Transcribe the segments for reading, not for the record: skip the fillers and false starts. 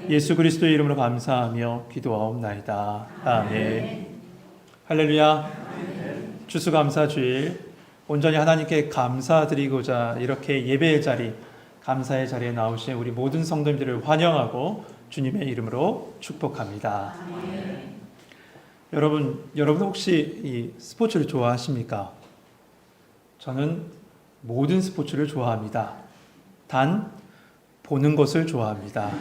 예수 그리스도의 이름으로 감사하며 기도하옵나이다. 아멘. 할렐루야. 추수감사 주일 온전히 하나님께 감사드리고자 이렇게 예배의 자리, 감사의 자리에 나오신 우리 모든 성도님들을 환영하고 주님의 이름으로 축복합니다. 여러분 혹시 이 스포츠를 좋아하십니까? 저는 모든 스포츠를 좋아합니다. 단 보는 것을 좋아합니다.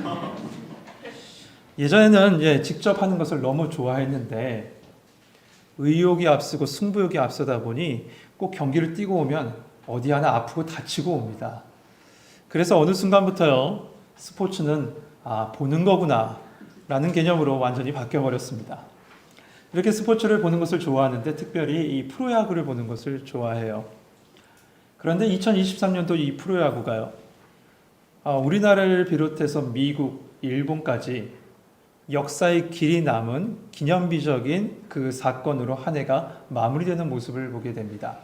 예전에는 직접 하는 것을 너무 좋아했는데 의욕이 앞서고 승부욕이 앞서다 보니 꼭 경기를 뛰고 오면 어디 하나 아프고 다치고 옵니다. 그래서 어느 순간부터요, 스포츠는 보는 거구나 라는 개념으로 완전히 바뀌어버렸습니다. 이렇게 스포츠를 보는 것을 좋아하는데 특별히 이 프로야구를 보는 것을 좋아해요. 그런데 2023년도 이 프로야구가요, 우리나라를 비롯해서 미국, 일본까지 역사의 길이 남은 기념비적인 그 사건으로 한 해가 마무리되는 모습을 보게 됩니다.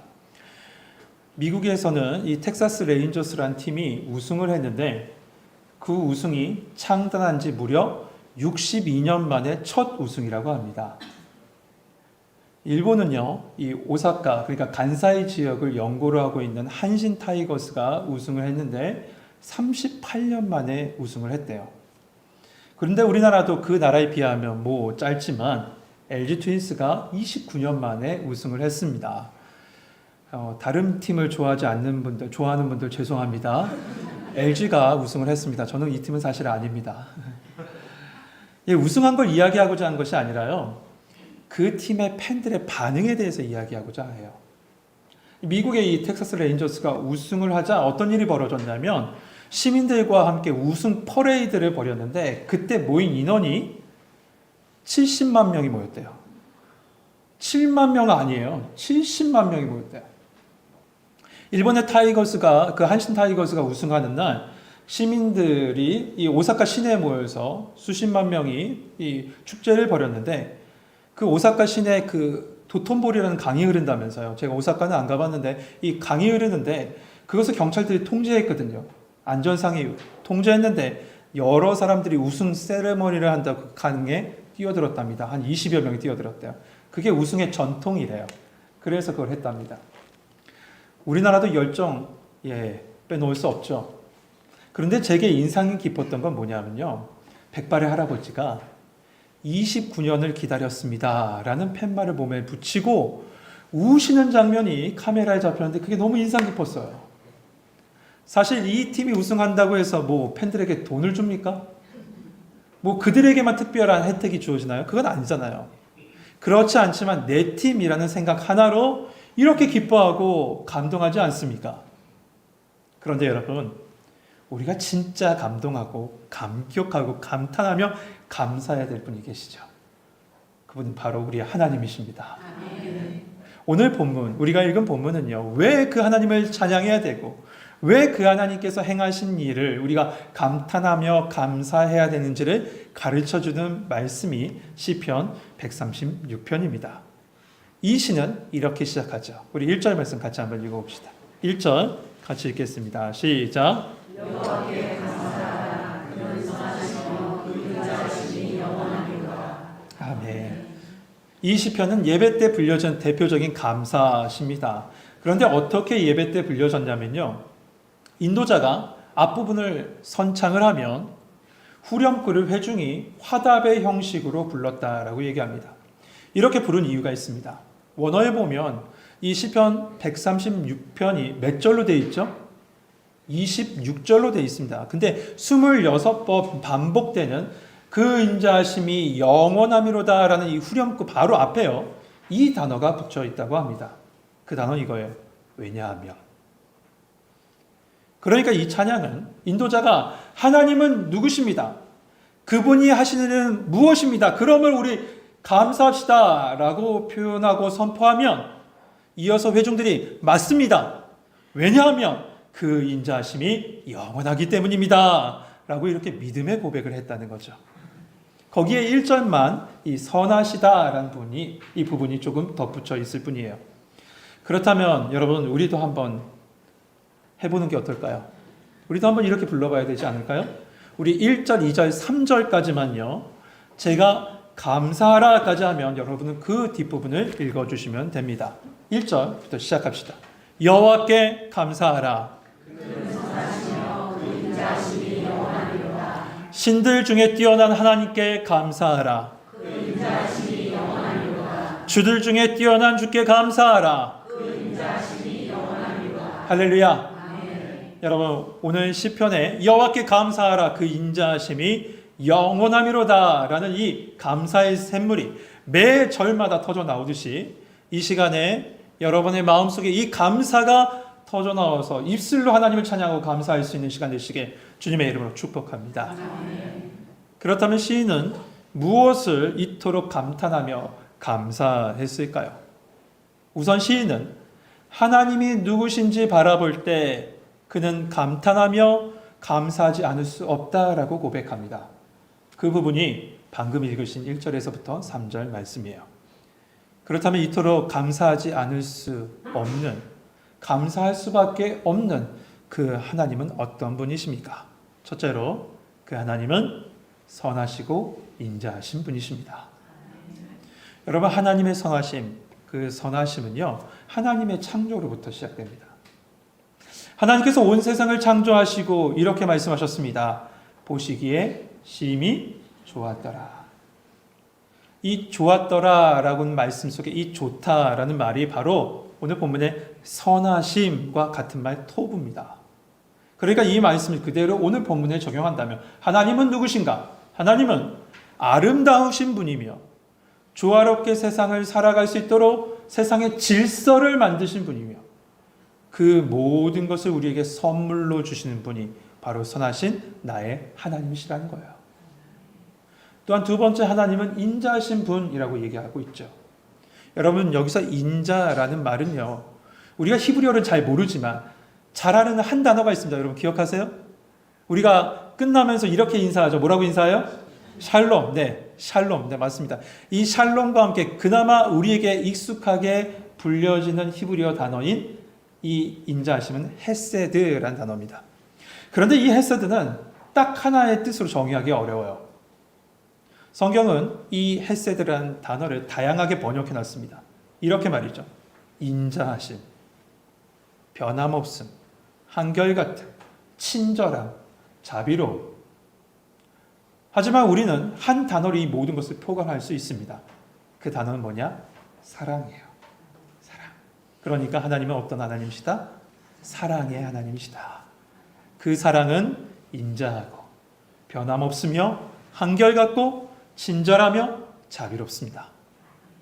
미국에서는 이 텍사스 레인저스라는 팀이 우승을 했는데 그 우승이 창단한 지 무려 62년 만에 첫 우승이라고 합니다. 일본은요, 이 오사카, 그러니까 간사이 지역을 연고로 하고 있는 한신 타이거스가 우승을 했는데 38년 만에 우승을 했대요. 그런데 우리나라도 그 나라에 비하면 짧지만 LG 트윈스가 29년 만에 우승을 했습니다. 다른 팀을 좋아하는 분들 죄송합니다. LG가 우승을 했습니다. 저는 이 팀은 사실 아닙니다. 우승한 걸 이야기하고자 한 것이 아니라요, 그 팀의 팬들의 반응에 대해서 이야기하고자 해요. 미국의 이 텍사스 레인저스가 우승을 하자 어떤 일이 벌어졌냐면 시민들과 함께 우승 퍼레이드를 벌였는데 그때 모인 인원이 70만 명이 모였대요. 7만 명 아니에요. 70만 명이 모였대요. 일본의 타이거스가, 그 한신 타이거스가 우승하는 날 시민들이 이 오사카 시내에 모여서 수십만 명이 이 축제를 벌였는데 그 오사카 시내 그 도톤보리라는 강이 흐른다면서요. 제가 오사카는 안 가봤는데 이 강이 흐르는데 그것을 경찰들이 통제했거든요. 안전상에 통제했는데 여러 사람들이 우승 세레머니를 한다고 그 강에 뛰어들었답니다. 한 20여 명이 뛰어들었대요. 그게 우승의 전통이래요. 그래서 그걸 했답니다. 우리나라도 열정 빼놓을 수 없죠. 그런데 제게 인상이 깊었던 건 뭐냐면요, 백발의 할아버지가 29년을 기다렸습니다 라는 팻말을 몸에 붙이고 우시는 장면이 카메라에 잡혔는데 그게 너무 인상 깊었어요. 사실 이 팀이 우승한다고 해서 팬들에게 돈을 줍니까? 그들에게만 특별한 혜택이 주어지나요? 그건 아니잖아요. 그렇지 않지만 내 팀이라는 생각 하나로 이렇게 기뻐하고 감동하지 않습니까? 그런데 여러분, 우리가 진짜 감동하고 감격하고 감탄하며 감사해야 될 분이 계시죠. 그분은 바로 우리 하나님이십니다. 오늘 본문, 우리가 읽은 본문은요, 왜 그 하나님을 찬양해야 되고 왜 그 하나님께서 행하신 일을 우리가 감탄하며 감사해야 되는지를 가르쳐주는 말씀이 시편 136편입니다. 이 시는 이렇게 시작하죠. 우리 1절 말씀 같이 한번 읽어봅시다. 1절 같이 읽겠습니다. 시작. 여호와께 감사하라. 그는 선하시며 그 인자하심이 영원하리로다. 아멘. 이 시편은 예배 때 불려진 대표적인 감사시입니다. 그런데 어떻게 예배 때 불려졌냐면요, 인도자가 앞부분을 선창을 하면 후렴구를 회중이 화답의 형식으로 불렀다라고 얘기합니다. 이렇게 부른 이유가 있습니다. 원어에 보면 이 시편 136편이 몇 절로 되어 있죠? 26절로 되어 있습니다. 근데 26번 반복되는 그 인자하심이 영원함이로다 라는 이 후렴구 바로 앞에요, 이 단어가 붙여 있다고 합니다. 그 단어 이거예요. 왜냐하면. 그러니까 이 찬양은 인도자가 하나님은 누구십니다, 그분이 하시는 일은 무엇입니다, 그러면 우리 감사합시다 라고 표현하고 선포하면 이어서 회중들이 맞습니다, 왜냐하면 그 인자하심이 영원하기 때문입니다 라고 이렇게 믿음의 고백을 했다는 거죠. 거기에 1절만 이 선하시다 라는 이 부분이 조금 덧붙여 있을 뿐이에요. 그렇다면 여러분, 우리도 한번 해보는 게 어떨까요? 우리도 한번 이렇게 불러봐야 되지 않을까요? 우리 1절, 2절, 3절까지만요. 제가 감사하라까지 하면 여러분은 그 뒷부분을 읽어주시면 됩니다. 1절부터 시작합시다. 여호와께 감사하라. 신들 중에 뛰어난 하나님께 감사하라. 주들 중에 뛰어난 주께 감사하라. 할렐루야. 여러분, 오늘 시편에 여호와께 감사하라, 그 인자하심이 영원함이로다라는 이 감사의 샘물이 매 절마다 터져 나오듯이 이 시간에 여러분의 마음속에 이 감사가 터져 나와서 입술로 하나님을 찬양하고 감사할 수 있는 시간 되시게 주님의 이름으로 축복합니다. 그렇다면 시인은 무엇을 이토록 감탄하며 감사했을까요? 우선 시인은 하나님이 누구신지 바라볼 때 그는 감탄하며 감사하지 않을 수 없다라고 고백합니다. 그 부분이 방금 읽으신 1절에서부터 3절 말씀이에요. 그렇다면 이토록 감사하지 않을 수 없는, 감사할 수밖에 없는 그 하나님은 어떤 분이십니까? 첫째로 그 하나님은 선하시고 인자하신 분이십니다. 여러분, 하나님의 선하심, 그 선하심은요, 하나님의 창조로부터 시작됩니다. 하나님께서 온 세상을 창조하시고 이렇게 말씀하셨습니다. 보시기에 심히 좋았더라. 이 좋았더라라는 말씀 속에 이 좋다라는 말이 바로 오늘 본문의 선하심과 같은 말 토부입니다. 그러니까 이 말씀을 그대로 오늘 본문에 적용한다면 하나님은 누구신가? 하나님은 아름다우신 분이며 조화롭게 세상을 살아갈 수 있도록 세상의 질서를 만드신 분이며 그 모든 것을 우리에게 선물로 주시는 분이 바로 선하신 나의 하나님이시라는 거예요. 또한 두 번째, 하나님은 인자하신 분이라고 얘기하고 있죠. 여러분, 여기서 인자라는 말은요, 우리가 히브리어를 잘 모르지만 잘 아는 한 단어가 있습니다. 여러분 기억하세요? 우리가 끝나면서 이렇게 인사하죠. 뭐라고 인사해요? 샬롬. 네, 샬롬. 네, 맞습니다. 이 샬롬과 함께 그나마 우리에게 익숙하게 불려지는 히브리어 단어인 이 인자하심은 헤세드라는 단어입니다. 그런데 이 헤세드는 딱 하나의 뜻으로 정의하기 어려워요. 성경은 이 헤세드라는 단어를 다양하게 번역해 놨습니다. 이렇게 말이죠. 인자하심, 변함없음, 한결같음, 친절함, 자비로움. 하지만 우리는 한 단어로 이 모든 것을 표현할 수 있습니다. 그 단어는 뭐냐? 사랑이에요. 사랑. 그러니까 하나님은 어떤 하나님이시다? 사랑의 하나님이시다. 그 사랑은 인자하고 변함없으며 한결같고 친절하며 자비롭습니다.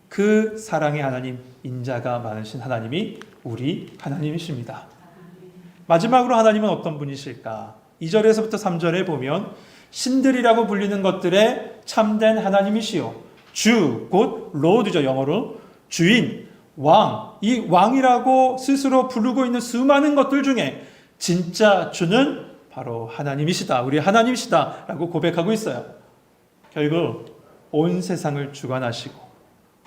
그 사랑의 하나님, 인자가 많으신 하나님이 우리 하나님이십니다. 마지막으로 하나님은 어떤 분이실까? 2절에서부터 3절에 보면 신들이라고 불리는 것들의 참된 하나님이시요, 주, 곧 로드죠. 영어로 주인, 왕, 이 왕이라고 스스로 부르고 있는 수많은 것들 중에 진짜 주는 바로 하나님이시다, 우리 하나님이시다 라고 고백하고 있어요. 결국 온 세상을 주관하시고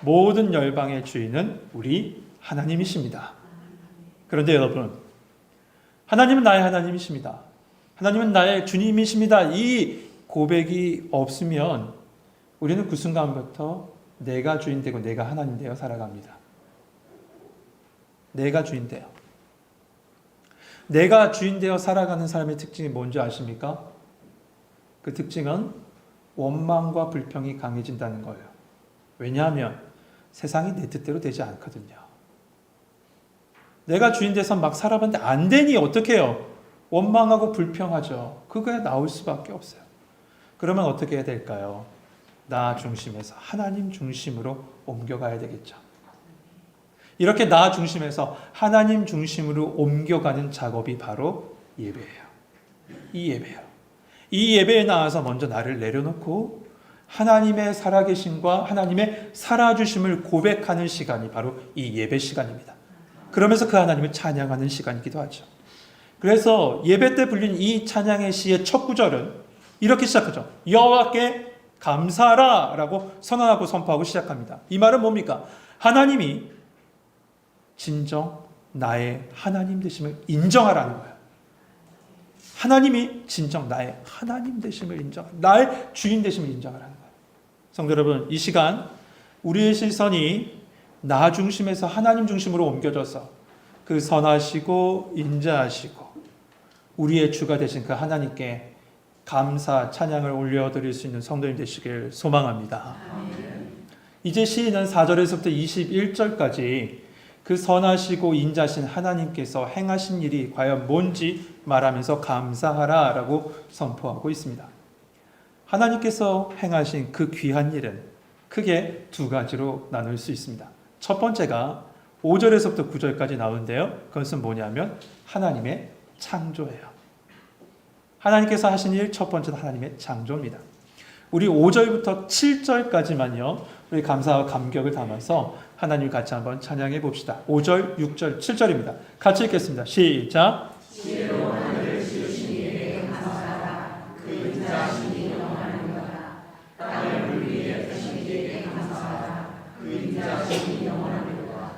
모든 열방의 주인은 우리 하나님이십니다. 그런데 여러분, 하나님은 나의 하나님이십니다. 하나님은 나의 주님이십니다. 이 고백이 없으면 우리는 그 순간부터 내가 주인 되고 내가 하나님 되어 살아갑니다. 내가 주인 되어. 내가 주인 되어 살아가는 사람의 특징이 뭔지 아십니까? 그 특징은 원망과 불평이 강해진다는 거예요. 왜냐하면 세상이 내 뜻대로 되지 않거든요. 내가 주인 돼서 막 살아봤는데 안 되니 어떻게 해요? 원망하고 불평하죠. 그거에 나올 수밖에 없어요. 그러면 어떻게 해야 될까요? 나 중심에서 하나님 중심으로 옮겨가야 되겠죠. 이렇게 나 중심에서 하나님 중심으로 옮겨가는 작업이 바로 예배예요. 이 예배예요. 이 예배에 나와서 먼저 나를 내려놓고 하나님의 살아계심과 하나님의 살아주심을 고백하는 시간이 바로 이 예배 시간입니다. 그러면서 그 하나님을 찬양하는 시간이기도 하죠. 그래서 예배 때 불린 이 찬양의 시의 첫 구절은 이렇게 시작하죠. 여호와께 감사하라 라고 선언하고 선포하고 시작합니다. 이 말은 뭡니까? 하나님이 진정 나의 하나님 되심을 인정하라는 거예요. 하나님이 진정 나의 하나님 되심을 인정하는, 나의 주인 되심을 인정하는 거예요. 성도 여러분, 이 시간 우리의 시선이 나 중심에서 하나님 중심으로 옮겨져서 그 선하시고 인자하시고 우리의 주가 되신 그 하나님께 감사 찬양을 올려드릴 수 있는 성도님 되시길 소망합니다. 이제 시인은 4절에서부터 21절까지 그 선하시고 인자신 하나님께서 행하신 일이 과연 뭔지 말하면서 감사하라 라고 선포하고 있습니다. 하나님께서 행하신 그 귀한 일은 크게 두 가지로 나눌 수 있습니다. 첫 번째가 5절에서부터 9절까지 나오는데요. 그것은 뭐냐면 하나님의 창조예요. 하나님께서 하신 일 첫 번째는 하나님의 창조입니다. 우리 5절부터 7절까지만요. 우리 감사와 감격을 담아서 하나님을 같이 한번 찬양해 봅시다. 5절, 6절, 7절입니다. 같이 읽겠습니다. 시작. 지혜로운 하늘을 지으신 이에게 감사하라. 그 인자하심이 영원하니라. 땅을 물 위에 펴신 이에게 감사하라. 그 인자하심이 영원하니라.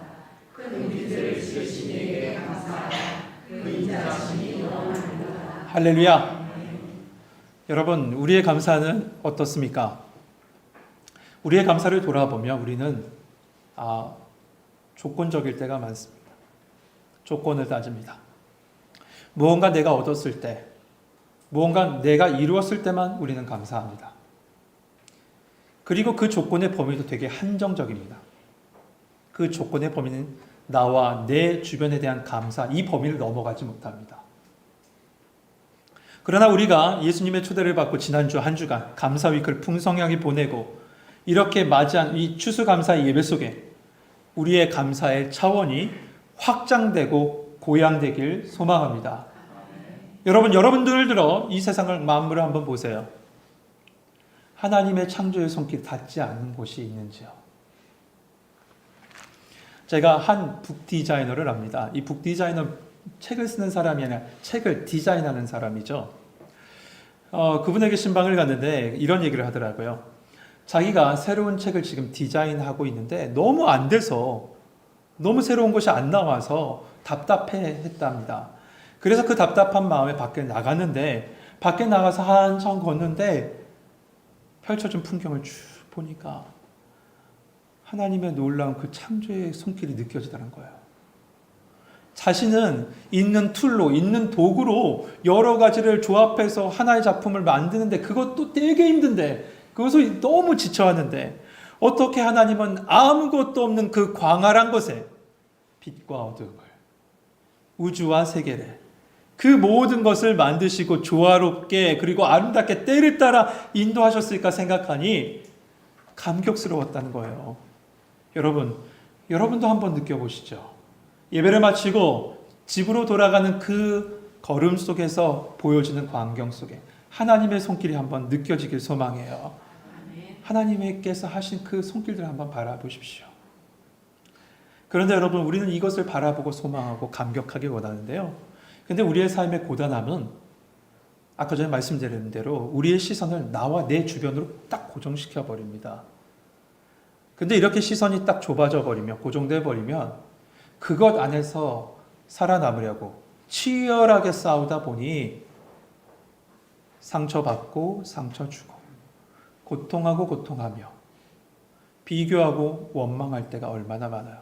큰 빛을 지으신 이에게 감사하라. 그 인자하심이 영원하니라. 할렐루야. 여러분, 우리의 감사는 어떻습니까? 우리의 감사를 돌아보면 우리는 조건적일 때가 많습니다. 조건을 따집니다. 무언가 내가 얻었을 때, 무언가 내가 이루었을 때만 우리는 감사합니다. 그리고 그 조건의 범위도 되게 한정적입니다. 그 조건의 범위는 나와 내 주변에 대한 감사, 이 범위를 넘어가지 못합니다. 그러나 우리가 예수님의 초대를 받고 지난주 한 주간 감사 위크를 풍성하게 보내고 이렇게 맞이한 이 추수감사의 예배 속에 우리의 감사의 차원이 확장되고 고양되길 소망합니다. 여러분들 들어 이 세상을 만물을 한번 보세요. 하나님의 창조의 손길 닿지 않는 곳이 있는지요? 제가 한 북 디자이너를 압니다. 이 북 디자이너 책을 쓰는 사람이 아니라 책을 디자인하는 사람이죠. 그분에게 신방을 갔는데 이런 얘기를 하더라고요. 자기가 새로운 책을 지금 디자인하고 있는데 너무 안 돼서, 너무 새로운 것이 안 나와서 답답해했답니다. 그래서 그 답답한 마음에 밖에 나갔는데, 밖에 나가서 한참 걷는데 펼쳐진 풍경을 쭉 보니까 하나님의 놀라운 그 창조의 손길이 느껴지더라는 거예요. 자신은 있는 툴로, 있는 도구로 여러 가지를 조합해서 하나의 작품을 만드는데 그것도 되게 힘든데, 그것을 너무 지쳐하는데 어떻게 하나님은 아무것도 없는 그 광활한 것에 빛과 어둠을, 우주와 세계를, 그 모든 것을 만드시고 조화롭게 그리고 아름답게 때를 따라 인도하셨을까 생각하니 감격스러웠다는 거예요. 여러분도 한번 느껴보시죠. 예배를 마치고 집으로 돌아가는 그 걸음 속에서 보여지는 광경 속에 하나님의 손길이 한번 느껴지길 소망해요. 하나님께서 하신 그 손길들을 한번 바라보십시오. 그런데 여러분, 우리는 이것을 바라보고 소망하고 감격하기 원하는데요. 근데 우리의 삶의 고단함은 아까 전에 말씀드린 대로 우리의 시선을 나와 내 주변으로 딱 고정시켜 버립니다. 근데 이렇게 시선이 딱 좁아져 버리면, 고정돼 버리면 그것 안에서 살아남으려고 치열하게 싸우다 보니 상처받고 상처 주고 고통하고 고통하며 비교하고 원망할 때가 얼마나 많아요.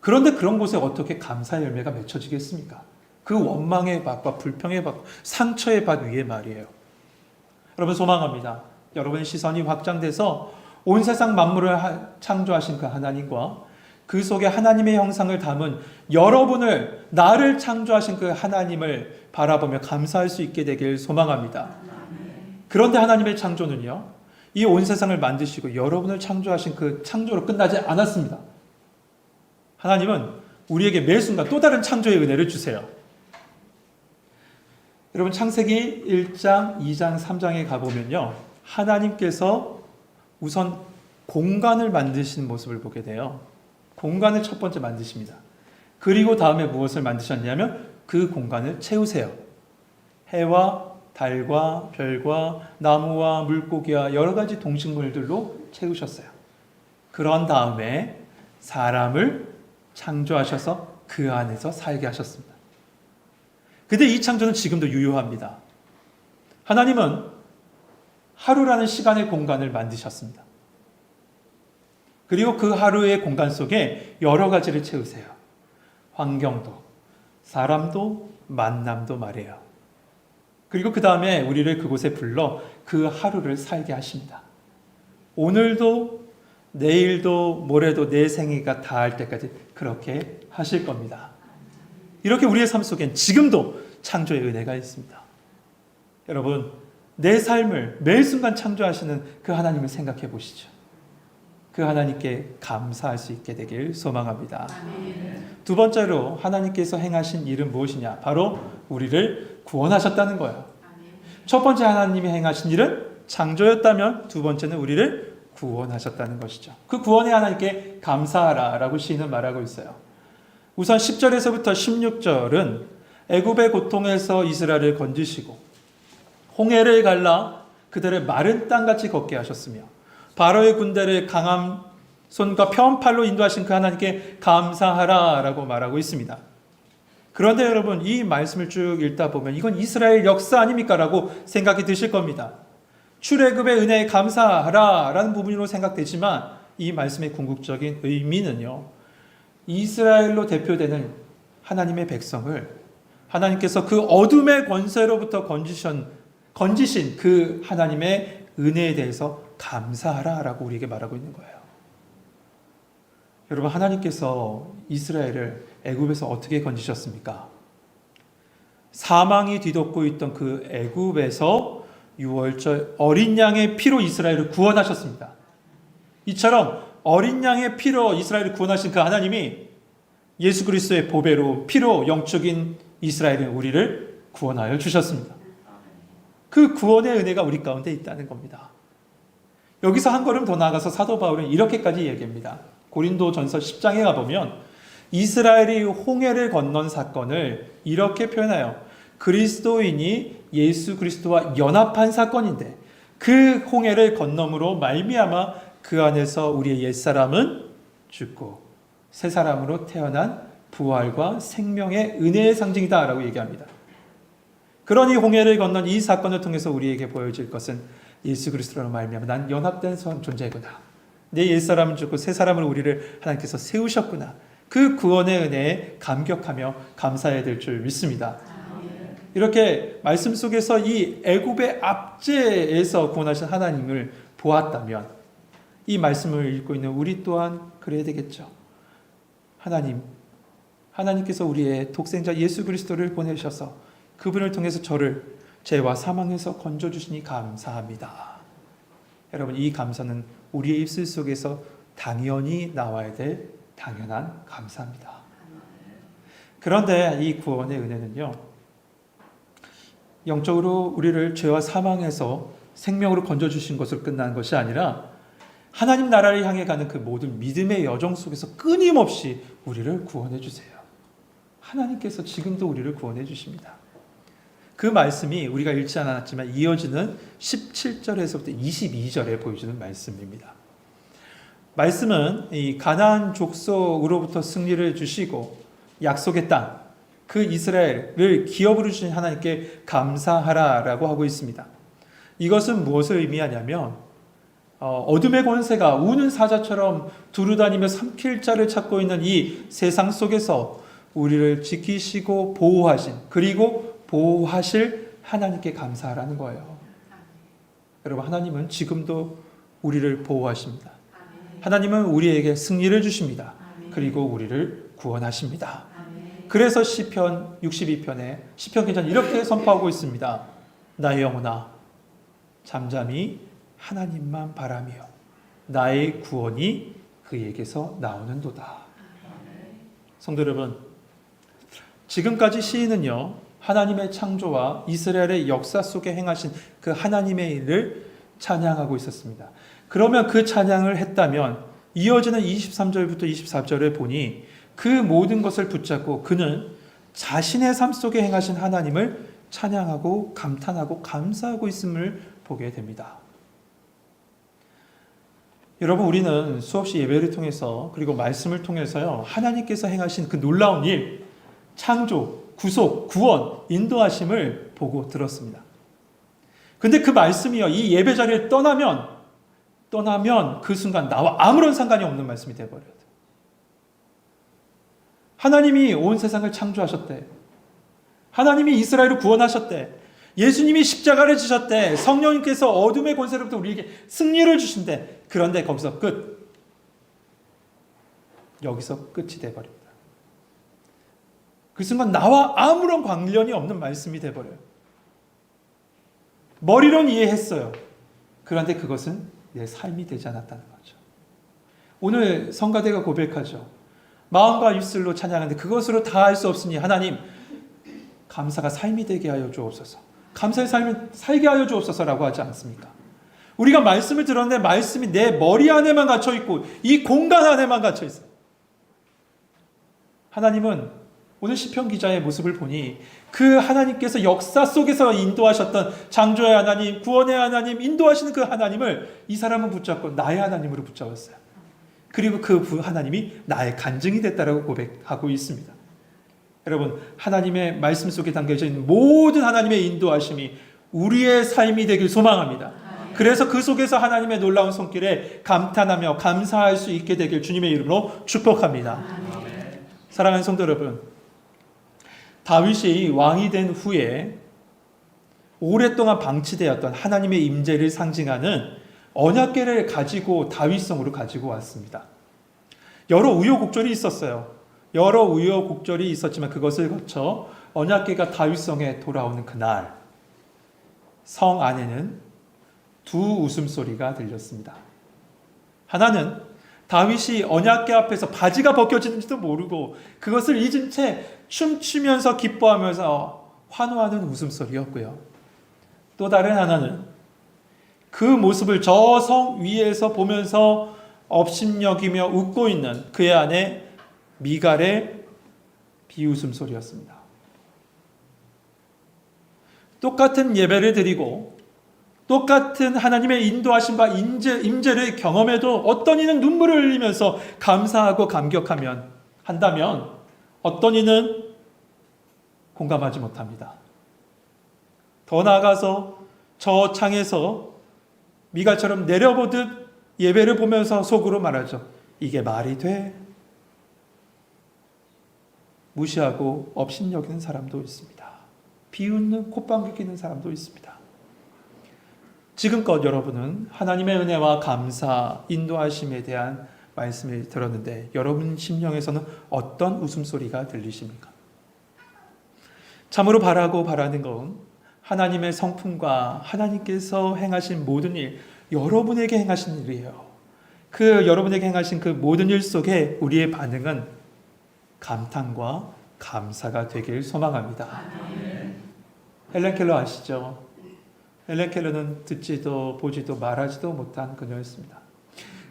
그런데 그런 곳에 어떻게 감사의 열매가 맺혀지겠습니까? 그 원망의 밭과 불평의 밭, 상처의 밭 위에 말이에요. 여러분, 소망합니다. 여러분의 시선이 확장돼서 온 세상 만물을 창조하신 그 하나님과 그 속에 하나님의 형상을 담은 여러분을, 나를 창조하신 그 하나님을 바라보며 감사할 수 있게 되길 소망합니다. 그런데 하나님의 창조는요, 이 온 세상을 만드시고 여러분을 창조하신 그 창조로 끝나지 않았습니다. 하나님은 우리에게 매 순간 또 다른 창조의 은혜를 주세요. 여러분, 창세기 1장, 2장, 3장에 가보면요, 하나님께서 우선 공간을 만드시는 모습을 보게 돼요. 공간을 첫 번째 만드십니다. 그리고 다음에 무엇을 만드셨냐면 그 공간을 채우세요. 해와 달과 별과 나무와 물고기와 여러 가지 동식물들로 채우셨어요. 그런 다음에 사람을 창조하셔서 그 안에서 살게 하셨습니다. 근데 이 창조는 지금도 유효합니다. 하나님은 하루라는 시간의 공간을 만드셨습니다. 그리고 그 하루의 공간 속에 여러 가지를 채우세요. 환경도, 사람도, 만남도 말이에요. 그리고 그 다음에 우리를 그곳에 불러 그 하루를 살게 하십니다. 오늘도, 내일도, 모레도 내 생애가 다할 때까지 그렇게 하실 겁니다. 이렇게 우리의 삶 속엔 지금도 창조의 은혜가 있습니다. 여러분, 내 삶을 매 순간 창조하시는 그 하나님을 생각해 보시죠. 그 하나님께 감사할 수 있게 되길 소망합니다. 두 번째로 하나님께서 행하신 일은 무엇이냐? 바로 우리를 구원하셨다는 거예요. 첫 번째 하나님이 행하신 일은 창조였다면 두 번째는 우리를 구원하셨다는 것이죠. 그 구원에 하나님께 감사하라 라고 시인은 말하고 있어요. 우선 10절에서부터 16절은 애굽의 고통에서 이스라엘을 건지시고 홍해를 갈라 그들을 마른 땅같이 걷게 하셨으며 바로의 군대를 강한 손과 편팔로 인도하신 그 하나님께 감사하라 라고 말하고 있습니다. 그런데 여러분, 이 말씀을 쭉 읽다 보면 이건 이스라엘 역사 아닙니까? 라고 생각이 드실 겁니다. 출애굽의 은혜에 감사하라 라는 부분으로 생각되지만 이 말씀의 궁극적인 의미는요, 이스라엘로 대표되는 하나님의 백성을 하나님께서 그 어둠의 권세로부터 건지신 그 하나님의 은혜에 대해서 감사하라 라고 우리에게 말하고 있는 거예요. 여러분, 하나님께서 이스라엘을 애굽에서 어떻게 건지셨습니까? 사망이 뒤덮고 있던 그 애굽에서 유월절 어린 양의 피로 이스라엘을 구원하셨습니다. 이처럼 어린 양의 피로 이스라엘을 구원하신 그 하나님이 예수 그리스도의 보배로 피로 영적인 이스라엘인 우리를 구원하여 주셨습니다. 그 구원의 은혜가 우리 가운데 있다는 겁니다. 여기서 한 걸음 더 나아가서 사도 바울은 이렇게까지 얘기합니다. 고린도전서 10장에 가보면 이스라엘이 홍해를 건넌 사건을 이렇게 표현해요. 그리스도인이 예수 그리스도와 연합한 사건인데 그 홍해를 건너므로 말미암아 그 안에서 우리의 옛사람은 죽고 새 사람으로 태어난 부활과 생명의 은혜의 상징이다 라고 얘기합니다. 그러니 홍해를 건넌 이 사건을 통해서 우리에게 보여질 것은 예수 그리스도로 말미암아 난 연합된 존재구나. 내 옛사람은 죽고 새 사람으로 우리를 하나님께서 세우셨구나. 그 구원의 은혜에 감격하며 감사해야 될 줄 믿습니다. 이렇게 말씀 속에서 이 애굽의 압제에서 구원하신 하나님을 보았다면 이 말씀을 읽고 있는 우리 또한 그래야 되겠죠. 하나님께서 우리의 독생자 예수 그리스도를 보내셔서 그분을 통해서 저를 죄와 사망에서 건져주시니 감사합니다. 여러분, 이 감사는 우리의 입술 속에서 당연히 나와야 될 당연한 감사입니다. 그런데 이 구원의 은혜는요, 영적으로 우리를 죄와 사망에서 생명으로 건져주신 것으로 끝난 것이 아니라 하나님 나라를 향해 가는 그 모든 믿음의 여정 속에서 끊임없이 우리를 구원해 주세요. 하나님께서 지금도 우리를 구원해 주십니다. 그 말씀이 우리가 읽지 않았지만 이어지는 17절에서부터 22절에 보여주는 말씀입니다. 말씀은 이 가나안 족속으로부터 승리를 주시고 약속의 땅, 그 이스라엘을 기업으로 주신 하나님께 감사하라라고 하고 있습니다. 이것은 무엇을 의미하냐면 어둠의 권세가 우는 사자처럼 두루다니며 삼킬 자를 찾고 있는 이 세상 속에서 우리를 지키시고 보호하신, 그리고 보호하실 하나님께 감사하라는 거예요. 여러분, 하나님은 지금도 우리를 보호하십니다. 하나님은 우리에게 승리를 주십니다. 그리고 우리를 구원하십니다. 그래서 시편 62편에 시편 기자는 이렇게 선포하고 있습니다. 나의 영혼아, 잠잠히 하나님만 바라며 나의 구원이 그에게서 나오는도다. 성도 여러분, 지금까지 시인은요, 하나님의 창조와 이스라엘의 역사 속에 행하신 그 하나님의 일을 찬양하고 있었습니다. 그러면 그 찬양을 했다면 이어지는 23절부터 24절에 보니 그 모든 것을 붙잡고 그는 자신의 삶 속에 행하신 하나님을 찬양하고 감탄하고 감사하고 있음을 보게 됩니다. 여러분, 우리는 수없이 예배를 통해서 그리고 말씀을 통해서요, 하나님께서 행하신 그 놀라운 일, 창조, 구속, 구원, 인도하심을 보고 들었습니다. 근데 그 말씀이요, 이 예배 자리를 떠나면 그 순간 나와 아무런 상관이 없는 말씀이 되어버려요. 하나님이 온 세상을 창조하셨대. 하나님이 이스라엘을 구원하셨대. 예수님이 십자가를 지셨대. 성령님께서 어둠의 권세로부터 우리에게 승리를 주신대. 그런데 거기서 끝. 여기서 끝이 돼버립니다. 그 순간 나와 아무런 관련이 없는 말씀이 돼버려요. 머리로는 이해했어요. 그런데 그것은 내 삶이 되지 않았다는 거죠. 오늘 성가대가 고백하죠. 마음과 입술로 찬양하는데 그것으로 다 할 수 없으니 하나님 감사가 삶이 되게 하여 주옵소서. 감사의 삶을 살게 하여 주옵소서라고 하지 않습니까? 우리가 말씀을 들었는데 말씀이 내 머리 안에만 갇혀 있고 이 공간 안에만 갇혀 있어요. 하나님은 오늘 시편 기자의 모습을 보니 그 하나님께서 역사 속에서 인도하셨던 창조의 하나님, 구원의 하나님, 인도하시는 그 하나님을 이 사람은 붙잡고 나의 하나님으로 붙잡았어요. 그리고 그 하나님이 나의 간증이 됐다라고 고백하고 있습니다. 여러분, 하나님의 말씀 속에 담겨져 있는 모든 하나님의 인도하심이 우리의 삶이 되길 소망합니다. 그래서 그 속에서 하나님의 놀라운 손길에 감탄하며 감사할 수 있게 되길 주님의 이름으로 축복합니다. 사랑하는 성도 여러분, 다윗이 왕이 된 후에 오랫동안 방치되었던 하나님의 임재를 상징하는 언약궤를 가지고 다윗성으로 가지고 왔습니다. 여러 우여곡절이 있었어요. 여러 우여곡절이 있었지만 그것을 거쳐 언약궤가 다윗성에 돌아오는 그날, 성 안에는 두 웃음소리가 들렸습니다. 하나는 다윗이 언약궤 앞에서 바지가 벗겨지는지도 모르고 그것을 잊은 채 춤추면서 기뻐하면서 환호하는 웃음소리였고요. 또 다른 하나는 그 모습을 저 성 위에서 보면서 업심여기며 웃고 있는 그의 아내 미갈의 비웃음 소리였습니다. 똑같은 예배를 드리고 똑같은 하나님의 인도하심과 임재를 경험해도 어떤 이는 눈물을 흘리면서 감사하고 한다면 어떤 이는 공감하지 못합니다. 더 나아가서 저 창에서 미갈처럼 내려보듯 예배를 보면서 속으로 말하죠. 이게 말이 돼? 무시하고 업신여기는 사람도 있습니다. 비웃는 콧방귀 뀌는 사람도 있습니다. 지금껏 여러분은 하나님의 은혜와 감사, 인도하심에 대한 말씀을 들었는데 여러분 심령에서는 어떤 웃음소리가 들리십니까? 참으로 바라는 건 하나님의 성품과 하나님께서 행하신 모든 일, 여러분에게 행하신 일이에요. 그 여러분에게 행하신 그 모든 일 속에 우리의 반응은 감탄과 감사가 되길 소망합니다. 헬렌 켈러 아시죠? 헬렌 켈러는 듣지도 보지도 말하지도 못한 그녀였습니다.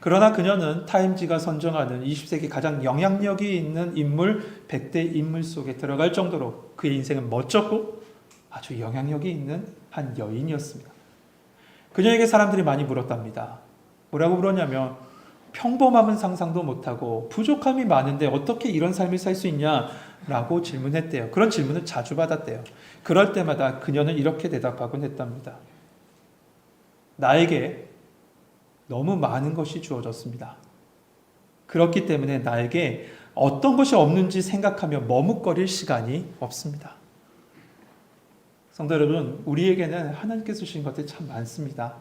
그러나 그녀는 타임지가 선정하는 20세기 가장 영향력이 있는 인물 100대 인물 속에 들어갈 정도로 그의 인생은 멋졌고 아주 영향력이 있는 한 여인이었습니다. 그녀에게 사람들이 많이 물었답니다. 뭐라고 물었냐면 평범함은 상상도 못하고 부족함이 많은데 어떻게 이런 삶을 살 수 있냐라고 질문했대요. 그런 질문을 자주 받았대요. 그럴 때마다 그녀는 이렇게 대답하곤 했답니다. 나에게 너무 많은 것이 주어졌습니다. 그렇기 때문에 나에게 어떤 것이 없는지 생각하며 머뭇거릴 시간이 없습니다. 성도 여러분, 우리에게는 하나님께서 주신 것들이 참 많습니다.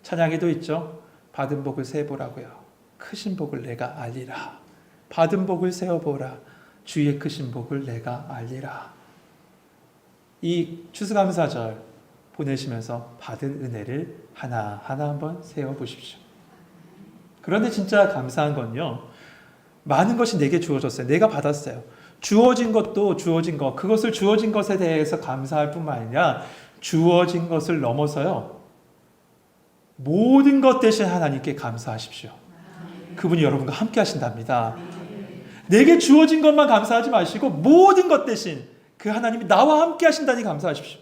찬양에도 있죠. 받은 복을 세보라고요. 크신 복을 내가 알리라. 받은 복을 세어보라. 주의 크신 복을 내가 알리라. 이 추수감사절 보내시면서 받은 은혜를 하나하나 한번 세어보십시오. 그런데 진짜 감사한 건요, 많은 것이 내게 주어졌어요. 내가 받았어요. 주어진 것도 주어진 것, 그것을 주어진 것에 대해서 감사할 뿐만 아니라 주어진 것을 넘어서요, 모든 것 대신 하나님께 감사하십시오. 그분이 여러분과 함께 하신답니다. 내게 주어진 것만 감사하지 마시고 모든 것 대신 그 하나님이 나와 함께 하신다니 감사하십시오.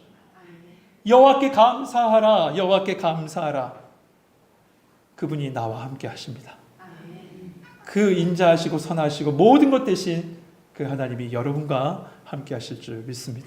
여호와께 감사하라. 여호와께 감사하라. 그분이 나와 함께 하십니다. 그 인자하시고 선하시고 모든 것 대신 그 하나님이 여러분과 함께 하실 줄 믿습니다.